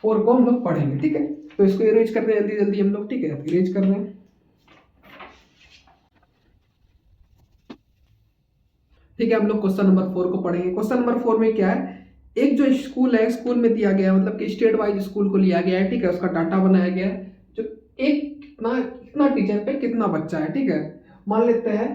4 को हम लोग पढ़ेंगे। ठीक है, तो इसको इरेज करते हैं जल्दी जल्दी हम लोग। ठीक है, इरेज कर रहे हैं। ठीक है, हम लोग क्वेश्चन नंबर 4 को पढ़ेंगे। क्वेश्चन नंबर 4 में क्या है, एक जो स्कूल है, स्कूल में दिया गया है, मतलब कि स्टेट वाइज स्कूल को लिया गया है। ठीक है, उसका डाटा बनाया गया है, जो एक कितना टीचर पे कितना बच्चा है। ठीक है, मान लेते हैं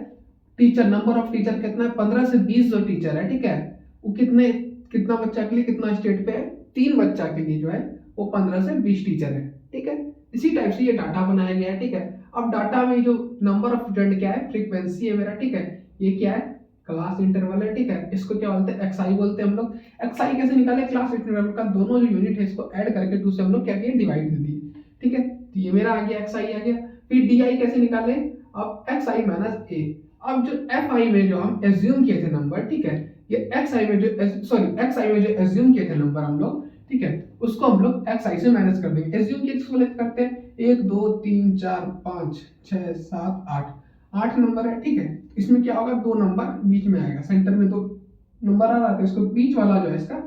टीचर, नंबर ऑफ टीचर कितना है, 15 से 20 जो टीचर है। ठीक है, वो कितना बच्चा के लिए, कितना स्टेट पे है, 3 बच्चा के लिए जो है वो 15 से 20 टीचर है। ठीक है, इसी टाइप से ये डाटा बनाया गया है। ठीक है, अब डाटा में जो नंबर ऑफ स्टूडेंट क्या है, फ्रीक्वेंसी है मेरा। ठीक है, ये क्या है, क्लास इंटरवल है, ठीक है। इसको क्या बोलते हैं, एक्सआई बोलते हैं हम लोग। एक्सआई कैसे निकाले, क्लास इंटरवल का दोनों जो यूनिट है इसको ऐड करके 2 से हम लोग क्या किए, डिवाइड कर दिए, ठीक है। तो ये मेरा आ गया एक्सआई आ गया। फिर डीआई कैसे निकाले, अब एक्सआई माइनस ए। अब जो एफ आई में जो हम एज्यूम किए थे नंबर, ठीक है, ये एक्स आई में जो एक्स आई में जो एज्यूम किए थे नंबर हम लोग, ठीक है, उसको हम लोग एक्स आई से माइनस कर देंगे। एज्यूम किए किसको लेते करते हैं, 1 2 3 4 5 6 7 8 नंबर है, ठीक है। इसमें क्या होगा, 2 नंबर बीच में आएगा, सेंटर में तो नंबर आ रहा था, इसको बीच वाला जो है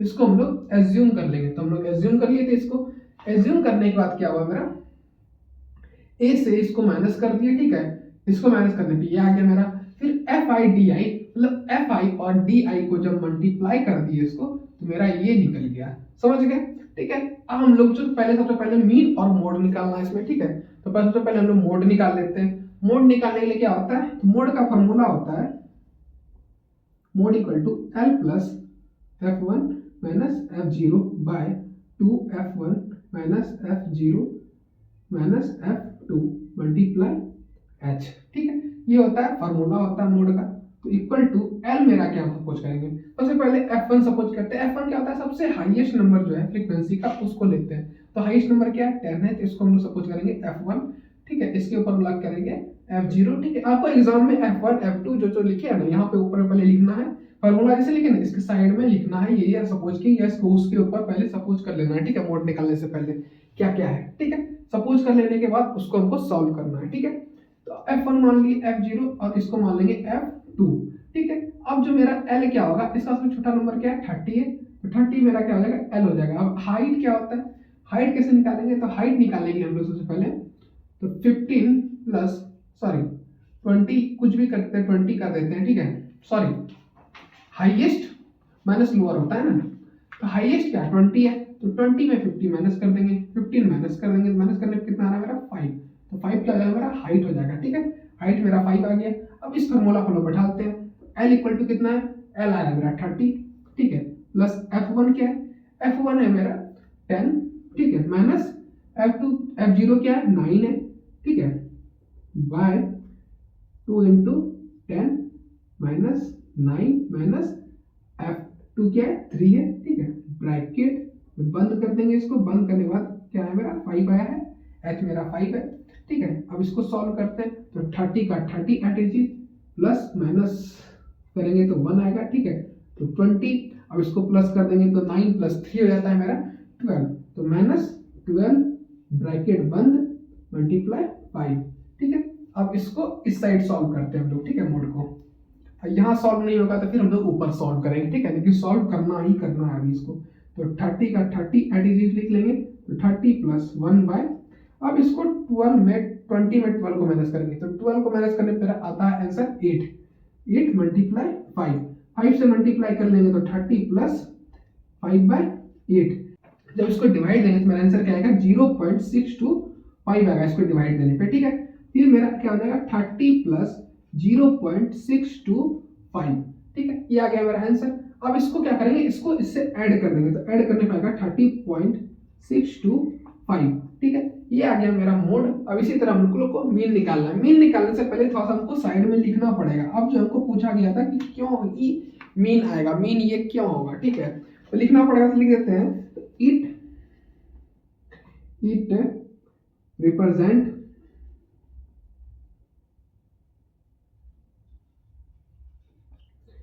इसको हम लोग एज्यूम कर लेंगे। तो हम लोग एज्यूम कर लिए थे। इसको एज्यूम करने के बाद क्या हुआ, मेरा ए से इसको माइनस कर दिया, ठीक है। इसको माइनस करने पे ये आ गया मेरा। फिर एफ आई डी आई, मतलब एफ आई और डी आई को जब मल्टीप्लाई कर दिए इसको, तो मेरा ये निकल गया, समझ गए, ठीक है। अब हम लोग जो सबसे पहले मीन और मोड निकालना है इसमें, ठीक है। तो सबसे पहले हम लोग मोड निकाल लेते हैं। मोड निकालने के लिए क्या होता है, तो मोड का फॉर्मूला होता है mode equal to L plus F one minus F zero by 2 F one minus F zero minus F two multiply H, ठीक है। ये होता है फॉर्मूला, होता है मोड का। तो इक्वल टू एल मेरा क्या सपोज करेंगे, सबसे पहले F1 सपोज करते हैं। F1 क्या होता है, सबसे हाईएस्ट नंबर जो है फ्रीक्वेंसी का उसको लेते हैं। तो हाईएस्ट नंबर क्या है, 10 है, तो इसको हम लोग सपोज करेंगे F1, ठीक है। इसके ऊपर लॉक करेंगे F0, ठीक है। आपको एग्जाम में F1 F2 जो लिखे है ना, यहाँ पे ऊपर पहले लिखना है फॉर्मूला जैसे लिखे ना, इसके साइड में लिखना है ये सपोज की, यस को उसके ऊपर पहले सपोज कर लेना है, ठीक है। मोड निकालने से पहले क्या क्या है, ठीक है। सपोज कर लेने के बाद उसको हमको सॉल्व करना है, ठीक है। तो F1 मान लिए F0 और इसको मान लेंगे F2, ठीक है। अब जो मेरा L क्या होगा, इसका सबसे छोटा नंबर क्या है, 30 है, तो 30 मेरा क्या हो जाएगा, L हो जाएगा। अब हाइट क्या होता है, हाइट कैसे निकालेंगे, तो हाइट निकालने के लिए हम लोग सबसे पहले तो 15 प्लस 20 कुछ भी करते हैं, 20 कर देते हैं, ठीक है। सॉरी, हाईएस्ट माइनस लोअर होता है ना, तो हाईएस्ट क्या 20 है, तो 20 में 50 माइनस कर देंगे, 15 माइनस कर देंगे, माइनस करने पे कितना आ रहा है मेरा 5, तो 5 क्या हो जाएगा मेरा हाइट हो जाएगा, ठीक है। हाइट मेरा 5 आ गया। अब इस फॉर्मूला को लोग बैठाते हैं, L इक्वल टू कितना है, L आया मेरा 30, ठीक है, प्लस F1 क्या है, F1 है मेरा 10, ठीक है, माइनस F0 क्या है 9 है, ठीक है, by 2 into 10 minus 9 minus F2 क्या है 3 है, ठीक है, ब्रैकेट बंद कर देंगे। इसको बंद करने के बाद क्या है मेरा 5 आया है, H मेरा 5 है, ठीक है। अब इसको सॉल्व करते हैं, तो 30 का 30 एट प्लस माइनस करेंगे तो 1 आएगा, ठीक है, तो 20। अब इसको प्लस कर देंगे तो 9 प्लस 3 हो जाता है मेरा 12, तो माइनस 12 ब्रैकेट बंद मल्टीप्लाई 5, ठीक है। अब इसको इस साइड सॉल्व करते हैं हम लोग, ठीक है, मोड को। यहाँ सॉल्व नहीं होगा तो फिर हम लोग ऊपर सॉल्व करेंगे, ठीक है, लेकिन सॉल्व करना ही करना है अभी इसको। तो 30 का 30 एट लिख लेंगे, तो 30 प्लस 1 बाय, अब इसको 12 में 20 में 12 को माइनस करेंगे, तो 12 को माइनस करने पर आता है आंसर 8 मल्टीप्लाई 5 से मल्टीप्लाई कर लेंगे तो 30 प्लस 5 बाय 8। जब इसको डिवाइड देंगे तो मेरा आंसर क्या आएगा 0.625 आएगा इसको डिवाइड देने पे, ठीक है। फिर मेरा क्या हो जाएगा 30 प्लस 0.625, ठीक है, ये आ गया मेरा आंसर। अब इसको क्या करेंगे, इसको इससे ऐड कर देंगे, तो ऐड करने पे आएगा 30.625, ठीक है, ये आ गया मेरा मोड। अब इसी तरह हम लोग को मीन निकालना है। मीन निकालने से पहले थोड़ा सा हमको साइड में लिखना पड़ेगा। अब जो हमको पूछा गया था कि क्यों मीन आएगा, मीन ये क्यों होगा, ठीक है, तो लिखना पड़ेगा, तो लिख देते हैं, तो it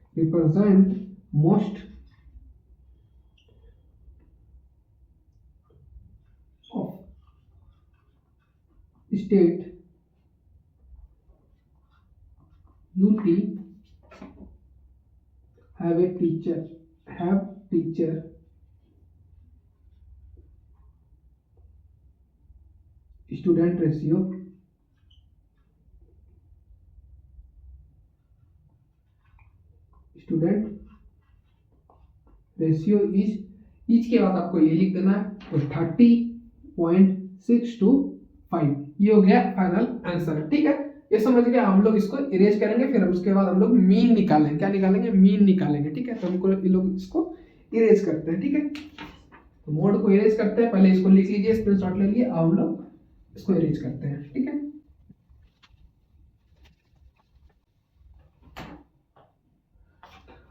represent most of state UT have teacher student ratio is के बाद आपको ये लिख देना है, तो 30.625, ये हो गया फाइनल आंसर, ठीक है। ये समझ गया। हम लोग इसको इरेज करेंगे, फिर उसके बाद हम लोग मीन निकालेंगे। क्या निकालेंगे, मीन निकालेंगे, ठीक है। तो हमको ये लोग इसको इरेज करते हैं, ठीक है। तो मोड को इरेज करते हैं, पहले इसको लिख लीजिए, स्क्रीनशॉट ले लिए, अब हम लोग इसको इरेज करते हैं, ठीक है।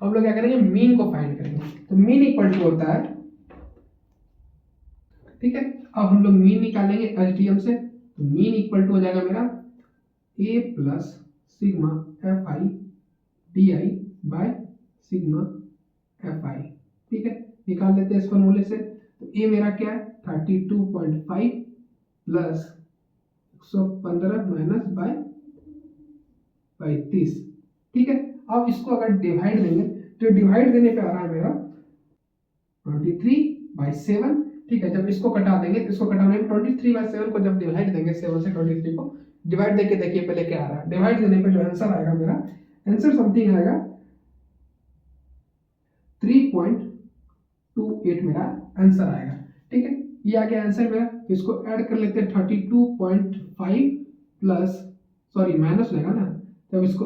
अब लोग क्या करेंगे, मीन को फाइंड करेंगे। तो मीन इक्वल टू होता है, ठीक है, अब हम लोग मीन निकालेंगे एसडीएम से। तो मीन इक्वल टू हो जाएगा मेरा A plus sigma F I D I by sigma F I, ठीक है, निकाल लेते हैं इस फॉर्मूले से। तो ए मेरा क्या है 32.5 प्लस 115 माइनस बाय 35, ठीक है। अब इसको अगर डिवाइड देंगे तो डिवाइड देने पे आ रहा है मेरा 23/7, ठीक है। जब इसको कटा देंगे तो इसको कटाने में 23/7 को जब डिवाइड देंगे 7 से 23 को डिवाइड देके देखिए पहले क्या आ रहा है। डिवाइड देने पे जो आंसर आएगा मेरा, आंसर समथिंग आएगा 3.28 मेरा आंसर आएगा, ठीक है। ये आ गया आंसर मेरा। इसको ऐड कर लेते हैं 32.5 प्लस, सॉरी माइनस लेगा ना, जब इसको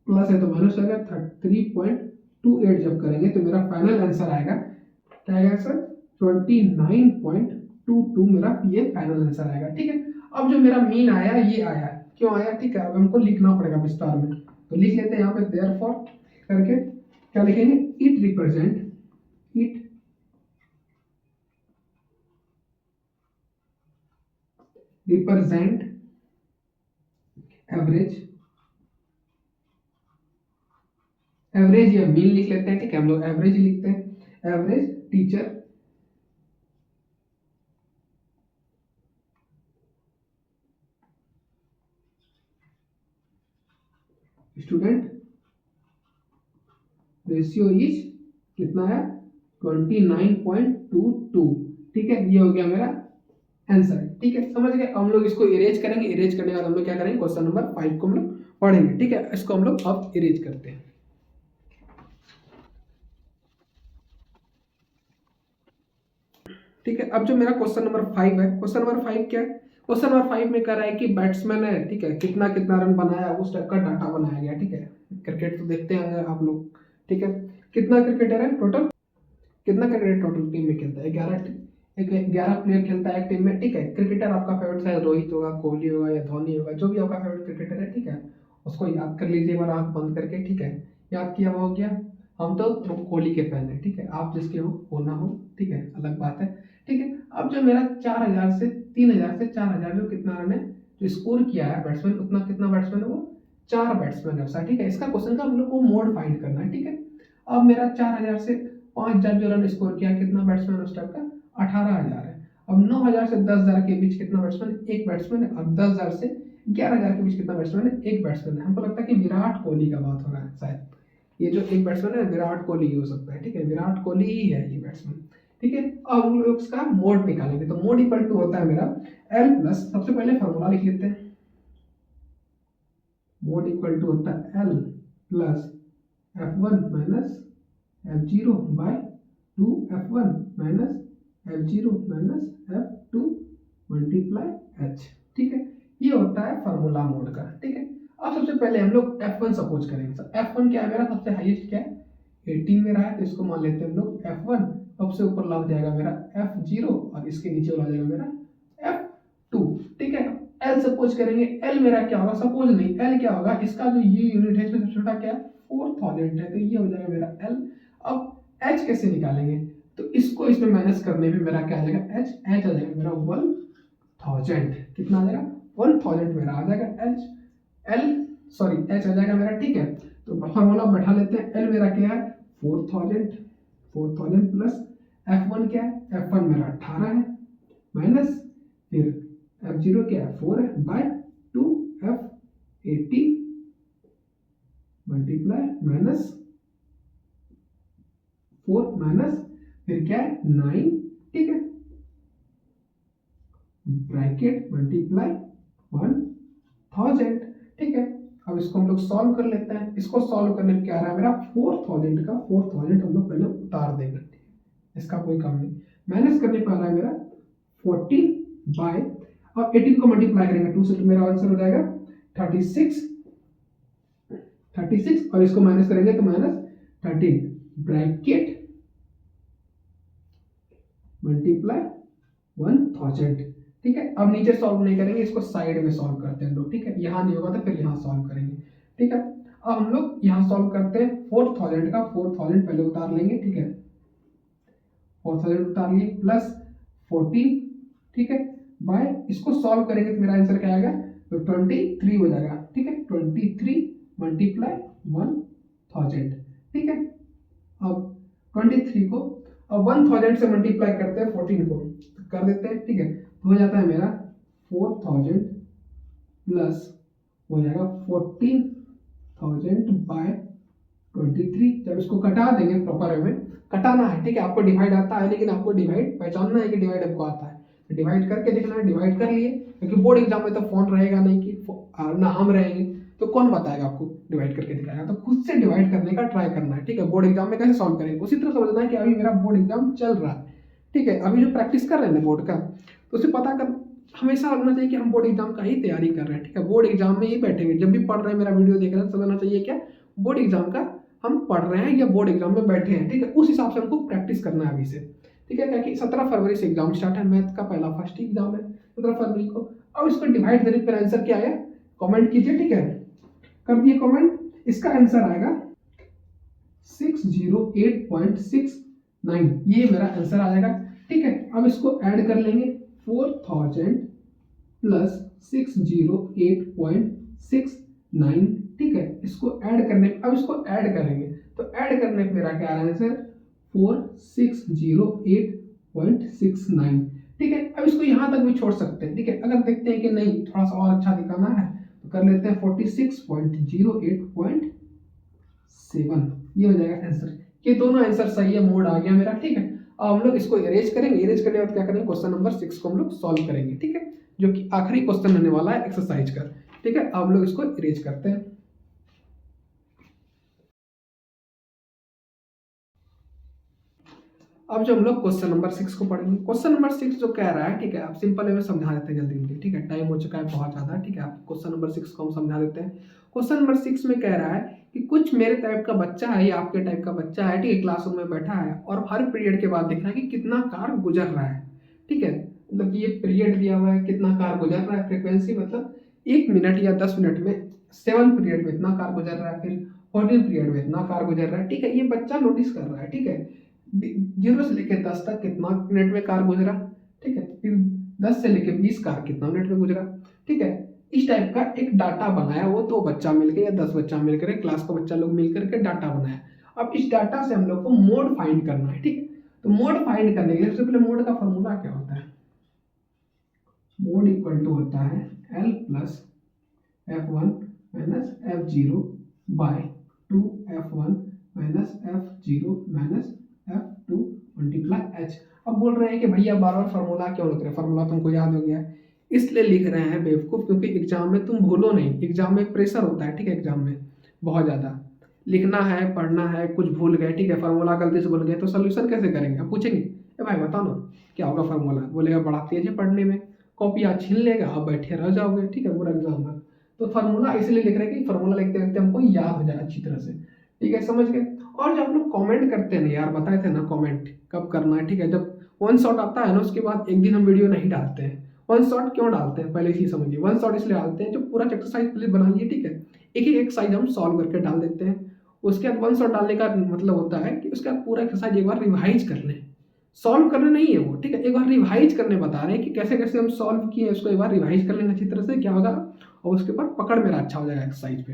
प्लस है तो माइनस आएगा 3.28 जब करेंगे तो मेरा फाइनल आंसर आएगा क्या आएगा सर 29.22 मेरा ये फाइनल आंसर आएगा, ठीक है। अब जो मेरा मीन आया ये आया, क्यों आया, ठीक है, अब हमको लिखना पड़ेगा विस्तार में। तो लिख लेते हैं यहाँ पे देयरफॉर करके क्या लिखेंगे, इट रिप्रेजेंट एवरेज, एवरेज या मीन लिख लेते हैं, ठीक है, हम लोग एवरेज लिखते हैं, average teacher student ratio is कितना है 29.22, ठीक है। ये हो गया मेरा आंसर, ठीक है, समझ गए। हम लोग इसको इरेज करेंगे, इरेज करने के बाद हम लोग क्या करेंगे, क्वेश्चन नंबर 5 को हम लोग पढ़ेंगे, ठीक है। इसको हम लोग अब इरेज करते हैं, ठीक है। अब जो मेरा क्वेश्चन नंबर 5 है, क्वेश्चन नंबर 5 क्या है, क्वेश्चन नंबर 5 में कह रहा है कि बैट्समैन है, ठीक है, कितना कितना रन बनाया उस टाइप का डाटा बनाया गया, ठीक है। क्रिकेट तो देखते हैं आप लोग, ठीक है। कितना क्रिकेटर है टोटल, कितना क्रिकेटर टोटल टीम में खेलता है, 11 प्लेयर खेलता है एक टीम में, ठीक है। क्रिकेटर आपका फेवरेट है रोहित होगा, कोहली होगा या धोनी होगा, जो भी आपका फेवरेट क्रिकेटर है, ठीक है, उसको याद कर लीजिए बार आंख बंद करके, ठीक है। याद किया हो गया, हम तो कोहली के फैन है, ठीक है, आप जिसके हो ना हो, ठीक है, अलग बात है, ठीक है। अब जो मेरा 4000 से 3000 से 4000 जो कितना रन है जो स्कोर किया है बैट्समैन, उतना कितना बैट्समैन है वो 4 बैट्समैन है उसका, ठीक है। इसका क्वेश्चन का हम लोग को मोड फाइंड करना है, ठीक है। अब मेरा 4000 से 5000 जो रन स्कोर किया, कितना बैट्समैन उस टाइप का 18000 है। अब 9000 से 10000 के बीच कितना बैट्समैन, एक बैट्समैन है। अब 10000 से 11000 के बीच कितना बैट्समैन है, एक बैट्समैन है। हमको लगता है कि विराट कोहली का बात हो रहा है शायद, ये जो एक बैट्समैन है विराट कोहली ही हो सकता है, ठीक है, विराट कोहली ही है ये बैट्समैन, ठीक है। अब हम लोग उसका मोड निकालेंगे। तो मोड इक्वल टू होता है मेरा एल प्लस, सबसे पहले फॉर्मूला लिख लेते हैं, मोड इक्वल टू होता है L plus F1 minus F0 by 2 F1 minus F0 minus F2 multiply H, ठीक है। ये होता है फार्मूला मोड का, ठीक है। अब सबसे पहले हम लोग F1 सपोज करेंगे। तो F1 क्या है मेरा, सबसे हाईएस्ट क्या है 18 में रहा है, तो इसको मान लेते हैं हम लोग F1। सबसे ऊपर लग जाएगा मेरा F0 और इसके नीचे लग जाएगा मेरा F2, ठीक है। L सपोज करेंगे, L मेरा क्या होगा, सपोज नहीं, L क्या होगा, इसका जो ये यूनिट है सबसे छोटा क्या है 4000 है, तो ये हो जाएगा मेरा L। अब H कैसे निकालेंगे, तो इसको इसमें माइनस करने में मेरा क्या आ जाएगा H आ जाएगा मेरा 1000, कितना आ जाएगा 1000 मेरा आ जाएगा H आ जाएगा मेरा, ठीक है। तो फॉर्मूला बैठा लेते हैं, L मेरा क्या है 4000 प्लस F1 क्या है, F1 मेरा 18 है, माइनस फिर F0 क्या है 4 है by 2 F18 multiply minus 4 minus फिर क्या है 9, ठीक है, ब्रैकेट मल्टीप्लाई 1000, ठीक है। अब इसको हम लोग सॉल्व कर लेते हैं। इसको सॉल्व करने में क्या आ रहा है मेरा 4000 का 4000 हम लोग पहले उतार देंगे, इसका कोई काम नहीं। माइनस करने पे आ रहा है मेरा 14 बाय, अब 18 को मल्टीप्लाई करेंगे 2 से तो मेरा आंसर हो जाएगा 36 और इसको माइनस करेंगे तो माइनस 13 ब्रैकेट मल्टीप्लाई 1000, ठीक है। अब नीचे सॉल्व नहीं करेंगे, इसको साइड में सॉल्व करते हैं लोग, ठीक है। यहाँ नहीं होगा तो फिर यहाँ सॉल्व करेंगे, ठीक है। अब हम लोग यहाँ सॉल्व करते हैं 4000 का, 4000 पहले उतार लेंगे, ठीक है, 4000 उतार लिए प्लस 14, ठीक है, बाय इसको सॉल्व करेंगे तो मेरा आंसर क्या आएगा, तो 23 हो जाएगा, ठीक है, 23 मल्टीप्लाई 1000, ठीक है। अब 23 को अब 1000 से मल्टीप्लाई करते हैं 14 को, तो कर देते हैं, ठीक है, तो हो जाता है मेरा 4000 प्लस हो जाएगा 14,000 बाय 23। जब इसको कटा देंगे प्रॉपर वे में, कटाना है, ठीक है, आपको डिवाइड आता है लेकिन आपको डिवाइड पहचानना है कि डिवाइड आपको आता है, तो डिवाइड करके देखना है, डिवाइड कर लिए, क्योंकि बोर्ड एग्जाम में तो फोन रहेगा नहीं कि ना हम रहेंगे, तो कौन बताएगा आपको डिवाइड करके दिखाएगा, तो खुद से डिवाइड करने का ट्राई करना है, ठीक है। बोर्ड एग्जाम में कैसे सॉल्व करेंगे उसी तरह समझना है कि अभी मेरा बोर्ड एग्जाम चल रहा है, ठीक है, अभी जो प्रैक्टिस कर रहे हैं बोर्ड का, तो उसे पता कर हमेशा लगना चाहिए कि हम बोर्ड एग्जाम का ही तैयारी कर रहे हैं, ठीक है, बोर्ड एग्जाम में ही बैठे हुए जब भी पढ़ रहे हैं, मेरा वीडियो देख रहे हैं, समझना चाहिए क्या बोर्ड एग्जाम का हम पढ़ रहे हैं या बोर्ड एग्जाम में बैठे हैं, ठीक है, उस हिसाब से हमको प्रैक्टिस करना है अभी से, ठीक है, क्योंकि 17 फरवरी से एग्जाम स्टार्ट है, मैथ का पहला फर्स्ट एग्जाम है 17 फरवरी को। अब इसको डिवाइड करें, फिर आंसर क्या आया कमेंट कीजिए, ठीक है, कर दिए कमेंट, इसका आंसर आएगा 608.69, ये मेरा आंसर आ जाएगा, ठीक है। अब इसको ऐड कर लेंगे 4000 प्लस 608.69, ठीक है, इसको ऐड करने, अब इसको ऐड करेंगे तो ऐड करने पे मेरा क्या आ रहा है आंसर 4608.69, ठीक है। अब इसको यहाँ तक भी छोड़ सकते हैं, ठीक है, अगर देखते हैं कि नहीं थोड़ा सा और अच्छा दिखाना है तो कर लेते हैं 46.08.7, ये हो जाएगा आंसर। ये दोनों आंसर सही है, मोड आ गया मेरा, ठीक है। अब हम लोग इसको इरेज करेंगे, इरेज करने के बाद क्या करेंगे, क्वेश्चन नंबर 6 को हम लोग सॉल्व करेंगे, ठीक है, जो कि आखिरी क्वेश्चन होने वाला है एक्सरसाइज का, ठीक है। अब लोग इसको इरेज करते हैं। अब जो हम लोग क्वेश्चन नंबर 6 को पढ़ेंगे, क्वेश्चन नंबर 6 जो कह रहा है, ठीक है, आप सिंपल वे में समझा देते हैं जल्दी जल्दी, ठीक है, टाइम हो चुका है बहुत ज़्यादा, ठीक है, आप क्वेश्चन नंबर 6 को हम समझा देते हैं। क्वेश्चन नंबर 6 में कह रहा है कि कुछ मेरे टाइप का बच्चा है या आपके टाइप का बच्चा है, ठीक है, क्लासरूम में बैठा है और हर पीरियड के बाद देखना है कि कितना कार गुजर रहा है, ठीक है, मतलब ये पीरियड दिया हुआ है, कितना कार गुजर रहा है, फ्रिक्वेंसी मतलब 1 मिनट या 10 मिनट में 7 पीरियड में इतना कार गुजर रहा है, फिर 14 पीरियड में इतना कार गुजर रहा है, ठीक है, ये बच्चा नोटिस कर रहा है, ठीक है, 0 से लेकर 10 तक कितना मिनट में कार गुजरा, ठीक है, फिर 10 से लेकर 20 कार कितना मिनट में गुजरा, ठीक है, इस टाइप का एक डाटा बनाया, वो 2 बच्चा मिलकर या 10 बच्चा मिलकर क्लास का बच्चा लोग मिलकर के डाटा बनाया। अब इस डाटा से हम लोग को मोड फाइंड करना है, ठीक है, तो मोड फाइंड करने के लिए सबसे पहले मोड का फॉर्मूला क्या होता है, मोड इक्वल टू होता है L plus F1 minus F0 by 2F1 minus F0 minus F2 multiply H। अब बोल रहे हैं कि भैया बार बार फार्मूला क्यों लिख रहे हैं, फार्मूला तुमको याद हो गया है, इसलिए लिख रहे हैं बेवकूफ़, क्योंकि एग्जाम में तुम भूलो नहीं, एग्जाम में प्रेशर होता है, ठीक है, एग्जाम में बहुत ज़्यादा लिखना है, पढ़ना है, कुछ भूल गए, ठीक है, फार्मूला गलती से भूल गए तो सोल्यूशन कैसे करेंगे, अब पूछेंगे ए भाई बताओ ना क्या होगा फार्मूला, बोलेगा बड़ा तेज है पढ़ने में, कॉपी आज छीन लेगा, आप बैठे रह जाओगे, ठीक है, पूरा एग्जाम में। तो फार्मूला इसलिए लिख रहे हैं कि फार्मूला लिखते लिखते हमको याद हो जाए अच्छी तरह से, ठीक है, समझ गए। और जब आप लोग कमेंट करते हैं ना यार, बताए थे ना कमेंट कब करना है, ठीक है, जब वन शॉट आता है ना उसके बाद एक दिन हम वीडियो नहीं डालते हैं। वन शॉट क्यों डालते हैं पहले इसी समझिए, वन शॉट इसलिए डालते हैं जो पूरा एक्सरसाइज प्लीज बना लिए, ठीक है, एक एक एक्सरसाइज हम सॉल्व करके डाल देते हैं, उसके बाद वन शॉट डालने का मतलब होता है कि उसके बाद पूरा एक्सरसाइज एक बार रिवाइज कर लें, सॉल्व करने नहीं है वो, ठीक है, एक बार रिवाइज करने बता रहे हैं कि कैसे कैसे हम सॉल्व किए, उसको एक बार रिवाइज कर लेना अच्छी तरह से, क्या होगा और उसके बाद पकड़ मेरा अच्छा हो जाएगा एक्सरसाइज पे,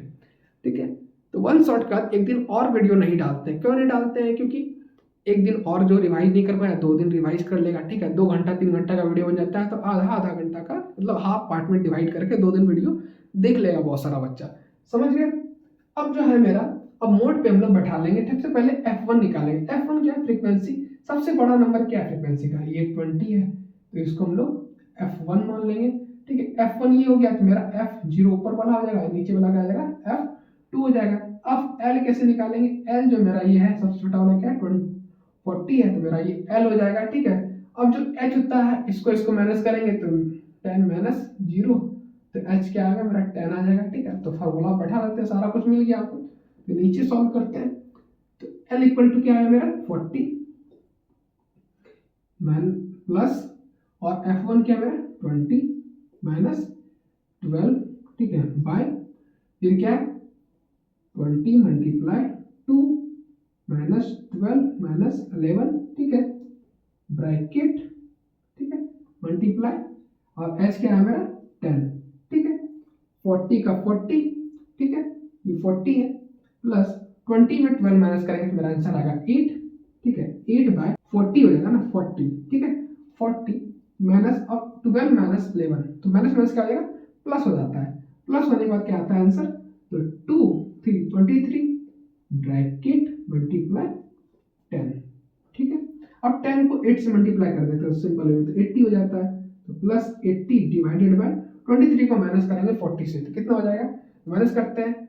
ठीक है। तो वन शॉट का एक दिन और वीडियो नहीं डालते, क्यों नहीं डालते हैं, क्योंकि एक दिन और जो रिवाइज नहीं कर पाया 2 दिन रिवाइज कर लेगा, ठीक है, 2 घंटा 3 घंटा का वीडियो बन जाता है, तो आधा आधा घंटा का मतलब हाफ पार्ट में डिवाइड करके 2 दिन वीडियो देख लेगा बहुत सारा बच्चा, समझ गए। अब जो है मेरा, अब मोड पे हम लोग बैठा लेंगे, सबसे पहले F1 निकालेंगे, F1 क्या है, फ्रीक्वेंसी, सबसे बड़ा नंबर क्या है फ्रीक्वेंसी का, ये 20 है, तो इसको हम लोग F1 मान लेंगे, ठीक है, F1 ये हो गया तो मेरा F0 ऊपर वाला हो जाएगा, नीचे वाला क्या हो जाएगा F2 हो जाएगा। अब L कैसे निकालेंगे, L जो मेरा ये है सबसे छोटा वाला क्या है 40 है, तो मेरा ये L हो जाएगा, ठीक है। अब जो H होता है इसको माइनस करेंगे तो 10 माइनस 0, तो H क्या आएगा मेरा 10 आ जाएगा, ठीक है, तो फार्मूला बैठा लेते हैं, सारा कुछ मिल गया आपको, तो नीचे सॉल्व करते हैं, तो L इक्वल टू क्या है मेरा 40 प्लस और F1 क्या है 20 माइनस 12, ठीक है, बाय फिर क्या है 20 मल्टीप्लाई 2 माइनस 12 माइनस 11, ठीक है, ब्रैकेट, ठीक है, मल्टीप्लाई, और एच क्या है मेरा 10, ठीक है, 40 का 40, ठीक है, ये 40 है, प्लस 20 में 12 माइनस करेंगे तो मेरा आंसर आएगा 8, ठीक है, 8/40 हो जाएगा ना, 40, ठीक है, 40 माइनस, अब 12 माइनस 11, तो माइनस माइनस क्या हो जाएगा, प्लस हो जाता है, प्लस होने के बाद क्या आता है आंसर, तो 2 3 23 ब्रैकेट मल्टीप्लाई 10, ठीक है, अब 10 को 8 से मल्टीप्लाई कर देते हैं सिंपल वे में, तो 80 हो जाता है, तो प्लस 80 डिवाइडेड बाय 23 को माइनस करेंगे 40 से, तो कितना हो जाएगा, माइनस करते हैं,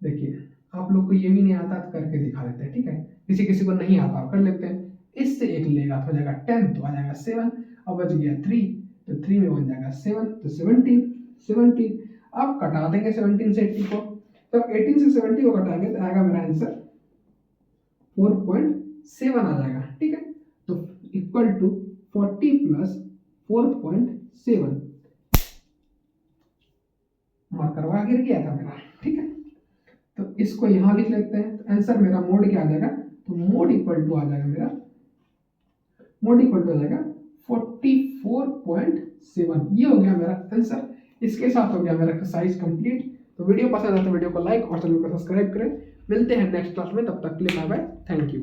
देखिए आप लोग को ये भी नहीं आता तो करके दिखा देते हैं, ठीक है, किसी किसी को नहीं आता कर लेते हैं, इससे एक लेगा तो हो जाएगा 10, तो आ जाएगा 7, अब बच गया 3, तो 3 में बन जाएगा 7, तो 17, अब कटा देंगे 17 से 80 को, तब 18 से 70 को कटाएंगे तो आएगा मेरा आंसर 4.7 आ जाएगा, ठीक है, तो इक्वल टू 40 प्लस 4.7, मार्कर वहां गिर गया था मेरा, ठीक है, तो इसको यहां लिख लेते हैं, तो आंसर मेरा मोड क्या आ जाएगा, तो मोड इक्वल टू आ जाएगा मेरा, मोड इक्वल टू आ जाएगा 44.7, ये हो गया मेरा आंसर, इसके साथ हो गया मेरा एक्सरसाइज कंप्लीट। तो वीडियो पसंद है तो वीडियो को लाइक और चैनल को सब्सक्राइब करें, मिलते हैं नेक्स्ट क्लास में, तब तक के लिए बाय बाय, थैंक यू।